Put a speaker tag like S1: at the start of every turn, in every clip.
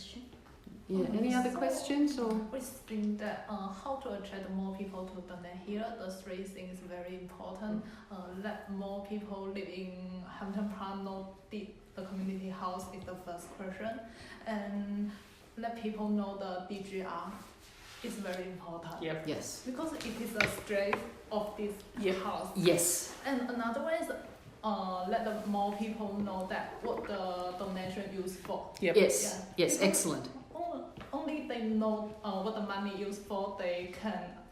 S1: question.
S2: Yeah. Any other questions or?
S3: We think that how to attract more people to donate here. The three things very important. Let more people live in Hampton Park know the community house is the first question, and let people know the DGR is very important.
S4: Yep.
S2: Yes.
S3: Because it is the strength of this house.
S2: Yes.
S3: And another one is let the more people know that what the donation used for.
S4: Yep.
S2: Yes.
S3: Yeah.
S2: Yes.
S3: Because
S2: Excellent.
S3: only they know what the money used for, they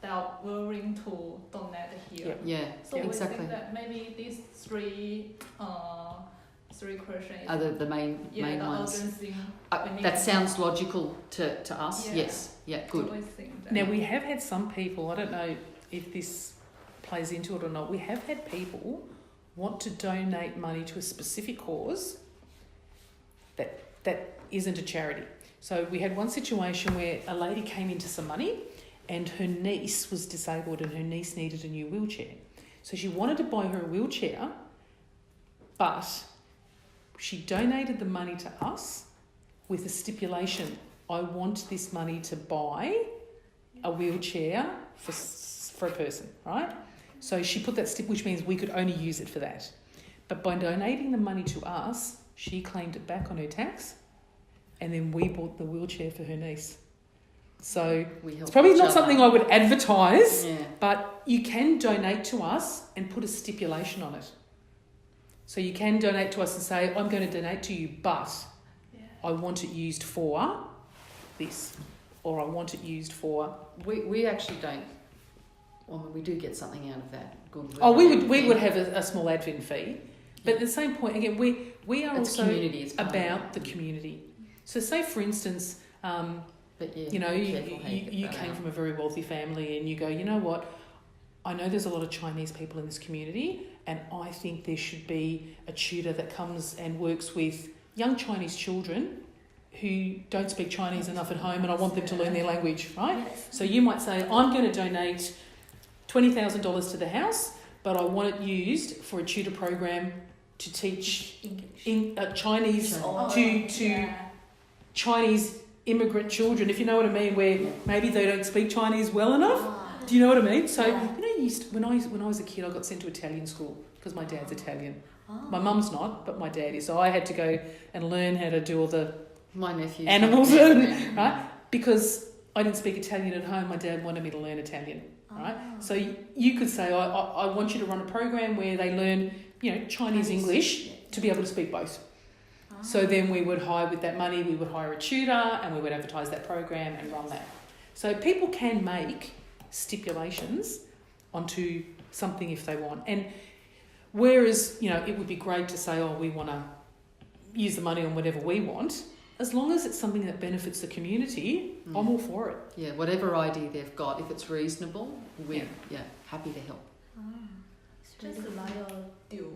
S3: are willing to donate here.
S4: Yep.
S2: Yeah.
S3: So
S2: exactly.
S3: we think that maybe these three questions
S2: Are the main
S3: the
S2: ones?
S3: urgency.
S2: That sounds logical to us.
S3: Yeah.
S2: Yes. Yeah. Good.
S3: So we think that
S4: Now, we have had some people, I don't know if this plays into it or not, we have had people want to donate money to a specific cause that isn't a charity. So we had one situation where a lady came into some money and her niece was disabled and her niece needed a new wheelchair. So she wanted to buy her a wheelchair, but she donated the money to us with a stipulation: I want this money to buy a wheelchair for a person, right? So she put that which means we could only use it for that. But by donating the money to us, she claimed it back on her tax, and then we bought the wheelchair for her niece. So it's probably not something I would advertise, but you can donate to us and put a stipulation on it. So you can donate to us and say, I'm going to donate to you, but I want it used for this, or I want it used for...
S2: We actually don't. Well, we do get something out of that. Goodwill.
S4: Oh, we would have a small admin fee. But at the same point, again, we are
S2: it's
S4: also
S2: community,
S4: about the community. So say, for instance,
S2: but yeah,
S4: you know, you came from a very wealthy family and you go, you know what, I know there's a lot of Chinese people in this community and I think there should be a tutor that comes and works with young Chinese children who don't speak Chinese enough at home, and I want them to learn their language, right?
S1: Yes.
S4: So you might say, I'm going to donate $20,000 to the house, but I want it used for a tutor program to teach Chinese to Chinese immigrant children, if you know what I mean, where maybe they don't speak Chinese well enough. Do you know what I mean? So, you know, when I was a kid, I got sent to Italian school because my dad's Italian. My mum's not, but my dad is. So I had to go and learn how to do all the
S2: my nephew
S4: animals, right? Because I didn't speak Italian at home, my dad wanted me to learn Italian, right? So you could say, I want you to run a program where they learn, you know, Chinese English to be able to speak both. So then we would hire, with that money, we would hire a tutor and we would advertise that program and run that. So people can make stipulations onto something if they want. And whereas, you know, it would be great to say, oh, we want to use the money on whatever we want, as long as it's something that benefits the community, I'm all for it.
S2: Yeah, whatever idea they've got, if it's reasonable, we're happy to help.
S3: Just like a deal.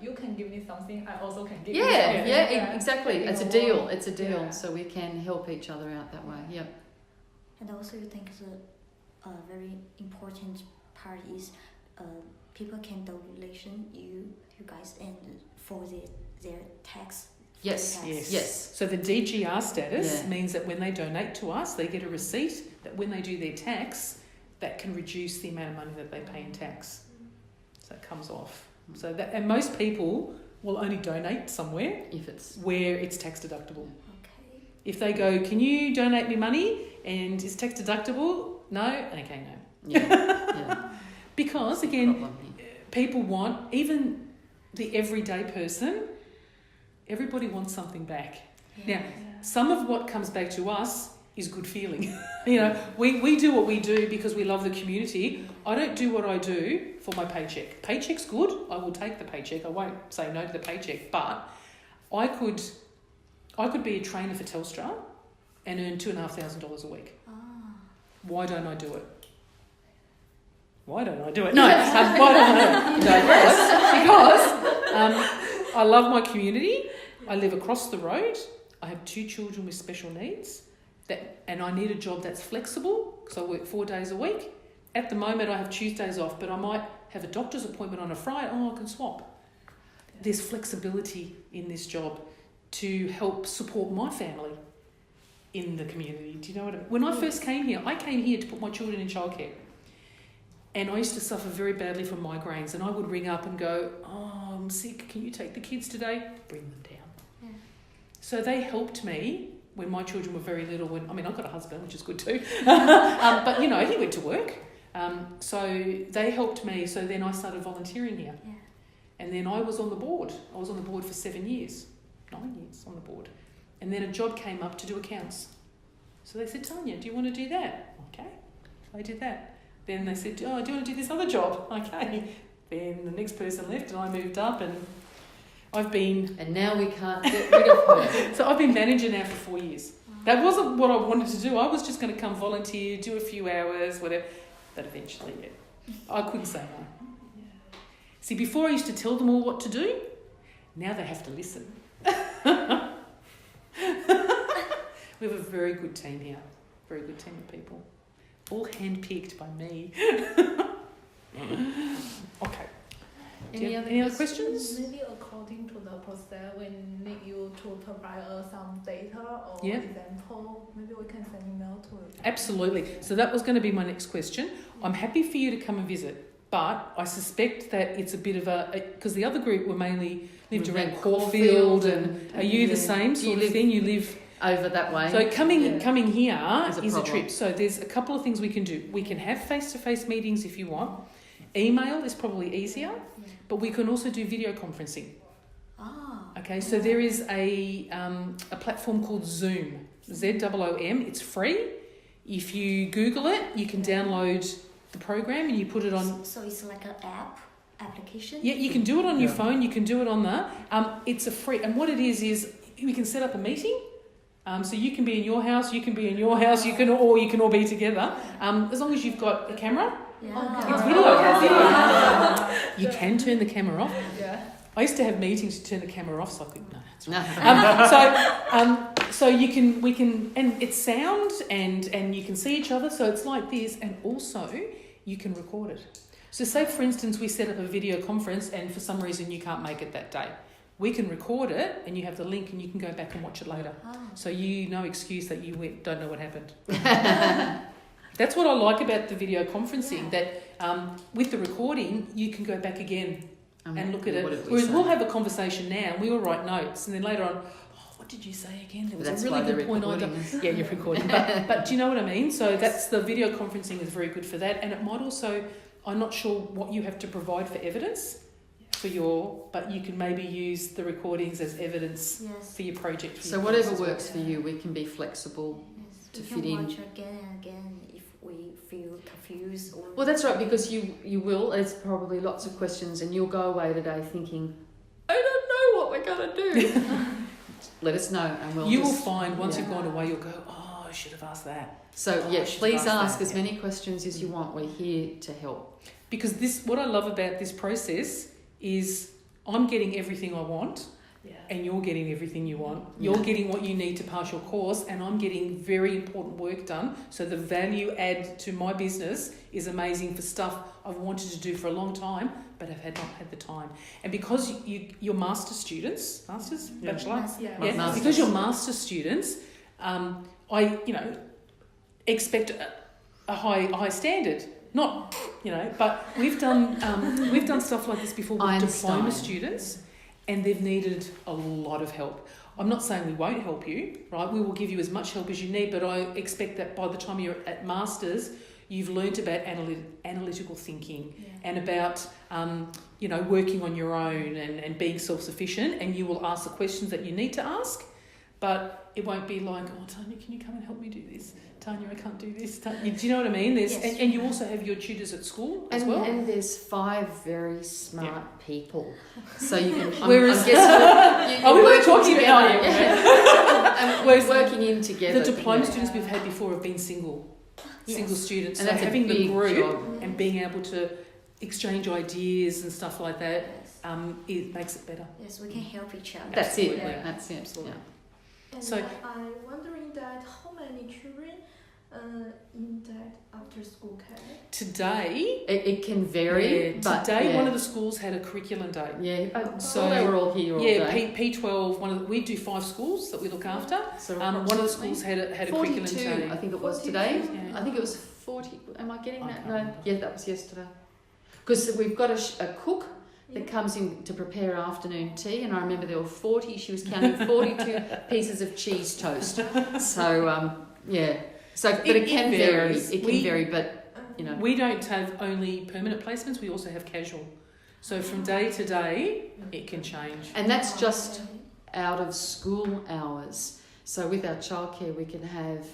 S3: You can give me something, I also can give you
S2: Yeah,
S3: something.
S2: exactly. It's a deal. It's a deal. So we can help each other out that way. Yep.
S1: And also, you think the very important part is people can donation you guys and for their tax.
S2: Yes. Yes.
S4: So the DGR status means that when they donate to us, they get a receipt that when they do their tax, that can reduce the amount of money that they pay in tax. So it comes off. So that, and most people will only donate somewhere
S2: if it's
S4: where it's tax deductible.
S1: Okay.
S4: If they go, can you donate me money and is tax deductible? No. Okay, no.
S2: Yeah.
S4: Because again, people want, even the everyday person, everybody wants something back. Now, some of what comes back to us is good feeling. You know, we do what we do because we love the community. I don't do what I do for my paycheck. Paycheck's good. I will take the paycheck. I won't say no to the paycheck. But I could be a trainer for Telstra and earn $2,500 a week. Why don't I do it? Why don't I do it? No, why don't I do it? Because I love my community. I live across the road. I have 2 children with special needs. And I need a job that's flexible because I work 4 days a week. At the moment, I have Tuesdays off, but I might have a doctor's appointment on a Friday. Oh, I can swap. There's flexibility in this job to help support my family. in the community. Do you know what I mean? When I first came here, I came here to put my children in childcare. And I used to suffer very badly from migraines, and I would ring up and go, "Oh, I'm sick, can you take the kids today?" Bring them down.
S1: Yeah.
S4: So they helped me when my children were very little. I've got a husband, which is good too. But, he went to work. So they helped me. So then I started volunteering here.
S1: Yeah.
S4: And then I was on the board. I was on the board for 9 years on the board. And then a job came up to do accounts. So they said, "Tanya, do you want to do that?" Okay, I did that. Then they said, "Oh, do you want to do this other job?" Okay. Then the next person left and I moved up, and I've been...
S2: And now we can't get rid of her.
S4: So I've been manager now for 4 years. That wasn't what I wanted to do. I was just going to come volunteer, do a few hours, whatever. But eventually, I couldn't say no. See, before I used to tell them all what to do. Now they have to listen. We have a very good team here. Very good team of people. All handpicked by me. Okay. Any other questions?
S3: Maybe according to the process, we need you to provide some data or
S4: Yeah.
S3: example. Maybe we can send email to it.
S4: Absolutely. So that was going to be my next question. I'm happy for you to come and visit, but I suspect that it's a bit of because the other group were mainly lived around Caulfield, and are you the same sort of thing? You live
S2: over that way.
S4: So coming here is a
S2: problem.
S4: trip. So there's a couple of things we can do. We can have face-to-face meetings if you want. Email is probably easier, but we can also do video conferencing. Okay, so there is a platform called Zoom, ZOOM. It's free. If you Google it, you can download the program and you put it on.
S1: So it's like an application?
S4: Yeah, you can do it on your phone. You can do it on the. It's a free, and what it is we can set up a meeting. So you can be in your house, you can be in your house, you can all be together. As long as you've got a camera.
S1: Yeah.
S4: It's video. You can turn the camera off.
S3: Yeah.
S4: I used to have meetings to turn the camera off, so I could. No, that's right. So we can, and it's sound, and you can see each other. So it's like this, and also you can record it. So say, for instance, we set up a video conference, and for some reason you can't make it that day. We can record it, and you have the link, and you can go back and watch it later. So no excuse that you don't know what happened. That's what I like about the video conferencing, that with the recording, you can go back again and look at it. Whereas we'll have a conversation now, and we will write notes, and then later on, what did you say again? There was a really good point I done. Yeah, you're recording. But do you know what I mean? So that's the video conferencing is very good for that, and it might also, I'm not sure what you have to provide for evidence but you can maybe use the recordings as evidence for your project.
S2: So whatever works for you, we can be flexible to fit in.
S1: Watch again and again if we feel confused.
S2: Well, that's right, because you will. There's probably lots of questions, and you'll go away today thinking, I don't know what we're going to do. Let us know, and we'll.
S4: You will find once you've gone away, you'll go, I should have asked that.
S2: So please ask as many questions as you want. We're here to help.
S4: Because what I love about this process is I'm getting everything I want, and you're getting everything you want. You're getting what you need to pass your course, and I'm getting very important work done. So the value add to my business is amazing for stuff I've wanted to do for a long time, but I've not had the time. And because you're master's students, bachelor,
S3: Masters.
S4: because you're master's students, I expect a high standard. Not, but we've done stuff like this before with diploma students, and they've needed a lot of help. I'm not saying we won't help you, right? We will give you as much help as you need, but I expect that by the time you're at masters, you've learnt about analytical thinking and about, working on your own and being self-sufficient, and you will ask the questions that you need to ask, but it won't be like, Tanya, can you come and help me do this? Tanya, I can't do this. Do you know what I mean? And you also have your tutors at school as well.
S2: And there's 5 very smart people. So you can...
S4: Whereas...
S2: we were talking about it.
S4: Whereas
S2: working in together.
S4: The diploma students we've had before have been single students.
S2: And
S4: so
S2: that's
S4: having the group
S2: job.
S4: and being able to exchange ideas and stuff like that, it makes it better.
S1: Yes, we can help each other.
S2: That's
S4: Absolutely.
S2: it. That's it.
S4: Absolutely.
S5: And
S4: So-
S5: I'm wondering that how many children in that after school care?
S4: Today,
S2: It can vary, but
S4: today one of the schools had a curriculum day.
S2: Yeah,
S4: So-
S2: so they were all here all day.
S4: P12. We do 5 schools that we look after.
S2: So
S4: One of the schools had a curriculum
S2: 42,
S4: day.
S2: I think it was
S5: 42.
S2: today.
S4: Yeah.
S2: I think it was 40. Am I getting
S4: I
S2: that?
S4: can't
S2: No.
S4: remember.
S2: Yeah, that was yesterday. Because we've got a cook
S5: Yeah.
S2: that comes in to prepare afternoon tea, and I remember there were 40. She was counting 42 pieces of cheese toast. So yeah. So, but it can vary.
S4: varies.
S2: It can
S4: We-
S2: vary, but you know.
S4: We don't have only permanent placements. We also have casual. So from day to day, it can change.
S2: And that's just out of school hours. So with our childcare, we can have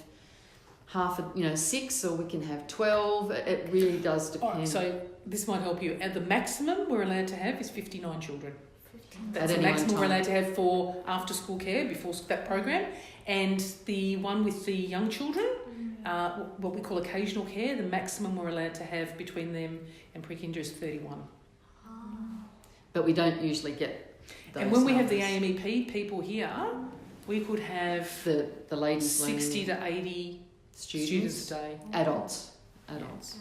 S2: 6, or we can have 12. It really does
S4: All
S2: depend.
S4: right, so this might help you. And the maximum we're allowed to have is 59 children. That's
S2: At
S4: the
S2: any one
S4: maximum we're
S2: time.
S4: allowed to have for after school care before that program. And the one with the young children, what we call occasional care, the maximum we're allowed to have between them and pre-kinder is 31.
S2: But we don't usually get those
S4: And when we have the
S2: numbers.
S4: AMEP people here, we could have
S2: the ladies
S4: 60
S2: learning
S4: to 80 students
S2: students,
S4: a day,
S2: adults,
S1: Adults.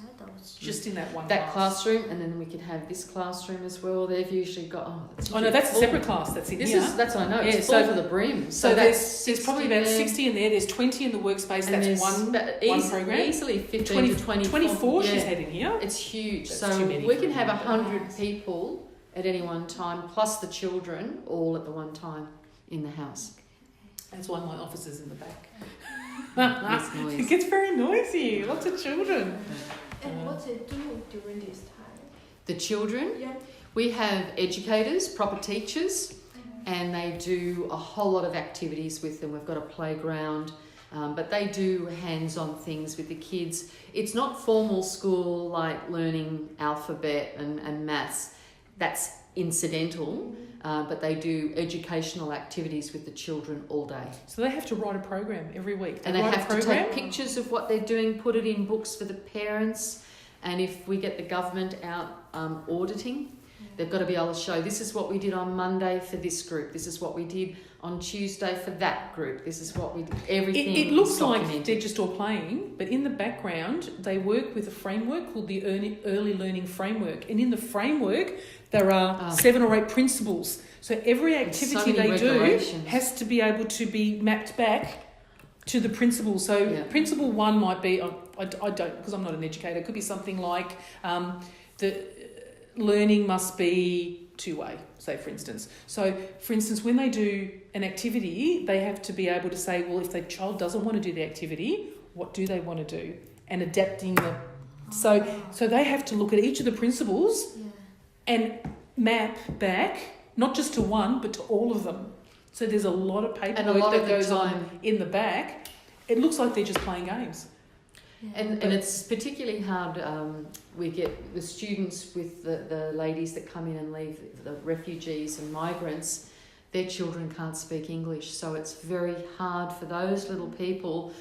S4: just in that one
S2: that
S4: class.
S2: classroom, and then we can have this classroom as well. They've usually got
S4: Oh no, that's a
S2: full.
S4: separate class that's in
S2: This
S4: here.
S2: that's I know.
S4: Yeah,
S2: It's
S4: so-
S2: full to the brim.
S4: So
S2: that's
S4: there's probably
S2: 60
S4: about
S2: there,
S4: 60 in there. There's 20 in the workspace.
S2: and
S4: That's
S2: there's
S4: one program.
S2: Easily 15
S4: 20,
S2: to 24.
S4: 24 she's
S2: Yeah.
S4: had in here.
S2: It's huge.
S4: That's
S2: So
S4: too many
S2: we
S4: for
S2: can have
S4: me.
S2: 100 people at any one time, plus the children, all at the one time in the house.
S4: That's why my office is in the back.
S2: It's
S4: It
S2: noise.
S4: gets very noisy. Lots of children.
S5: And what they do during this time?
S2: The children,
S5: Yeah.
S2: we have educators, proper teachers, and they do a whole lot of activities with them. We've got a playground, but they do hands-on things with the kids. It's not formal school like learning alphabet and maths. That's incidental, but they do educational activities with the children all day.
S4: So they have to write a program every week.
S2: And they
S4: write
S2: have
S4: a
S2: to
S4: program.
S2: take pictures of what they're doing, put it in books for the parents, and if we get the government out auditing, they've got to be able to show this is what we did on Monday for this group, this is what we did on Tuesday for that group, this is what we did, everything
S4: It looks
S2: is
S4: like
S2: documented.
S4: they're just all playing, but in the background, they work with a framework called the Early Learning Framework. And in the framework, there are 7 or 8 principles. So every activity
S2: many
S4: they do
S2: regulations.
S4: has to be able to be mapped back to the principles. So
S2: Yeah.
S4: principle 1 might be, I don't, because I'm not an educator, it could be something like the learning must be two-way, say for instance. So for instance, when they do an activity, they have to be able to say, well, if the child doesn't want to do the activity, what do they want to do? And adapting the... So they have to look at each of the principles and map back, not just to one, but to all of them. So there's a lot of
S2: And a
S4: paperwork
S2: lot
S4: that
S2: of the
S4: goes on
S2: time,
S4: in the back. It looks like they're just playing games.
S2: and it's particularly hard, we get the students with the ladies that come in and leave, the refugees and migrants, their children can't speak English, so it's very hard for those little people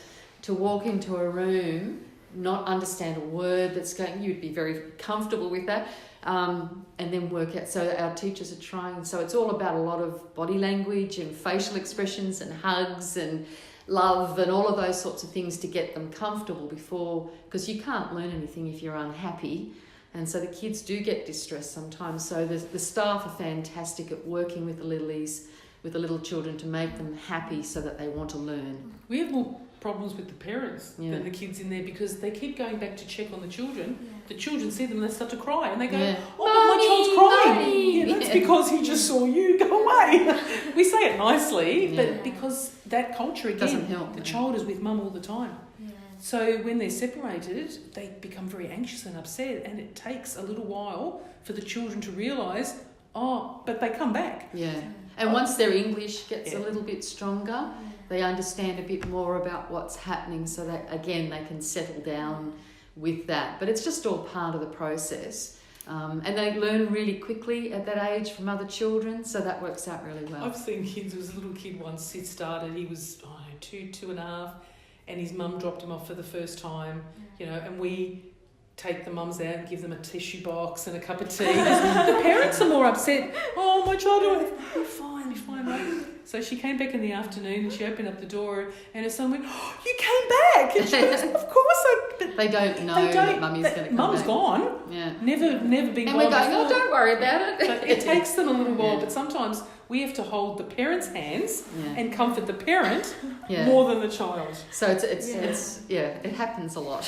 S2: to walk into a room, not understand a word that's going, you'd be very comfortable with that, and then work out. So our teachers are trying, so it's all about a lot of body language and facial expressions and hugs and love and all of those sorts of things to get them comfortable before, because you can't learn anything if you're unhappy. And so the kids do get distressed sometimes. So the staff are fantastic at working with the littlies, with the little children, to make them happy so that they want to learn.
S4: We have more problems with the parents
S2: Yeah.
S4: than the kids in there, because they keep going back to check on the children. The children see them and they start to cry, and they go,
S2: Yeah.
S4: oh, but my child's crying.
S2: Mommy!
S4: Yeah, that's
S2: Yeah.
S4: because he just saw you. Go away. We say it nicely,
S2: Yeah.
S4: but because that culture,
S2: It doesn't
S4: again,
S2: help.
S4: the child is with mum all the time. So when they're separated, they become very anxious and upset, and it takes a little while for the children to realise, oh, but they come back.
S2: Yeah. And once their English gets a
S4: Yeah.
S2: little bit stronger, they understand a bit more about what's happening, so that, again, they can settle down with that. But it's just all part of the process. And they learn really quickly at that age from other children, so that works out really well.
S4: I've seen kids, there was a little kid once, it started, he was 2 and a half, and his mum dropped him off for the first time, and we take the mums out and give them a tissue box and a cup of tea. The parents are more upset. Oh, my child, you're fine, right? So she came back in the afternoon and she opened up the door and her son went, "Oh, you came back!" And she goes, "Of course but
S2: They don't know that mummy's going to come
S4: Mum's
S2: back.
S4: gone.
S2: Yeah.
S4: Never been
S2: And
S4: gone
S2: we're going,
S4: before.
S2: oh, don't worry about
S4: So
S2: it.
S4: it takes them a little while,
S2: Yeah.
S4: but sometimes we have to hold the parents' hands
S2: Yeah.
S4: and comfort the parent
S2: Yeah.
S4: more than the child.
S2: So it's it happens a lot.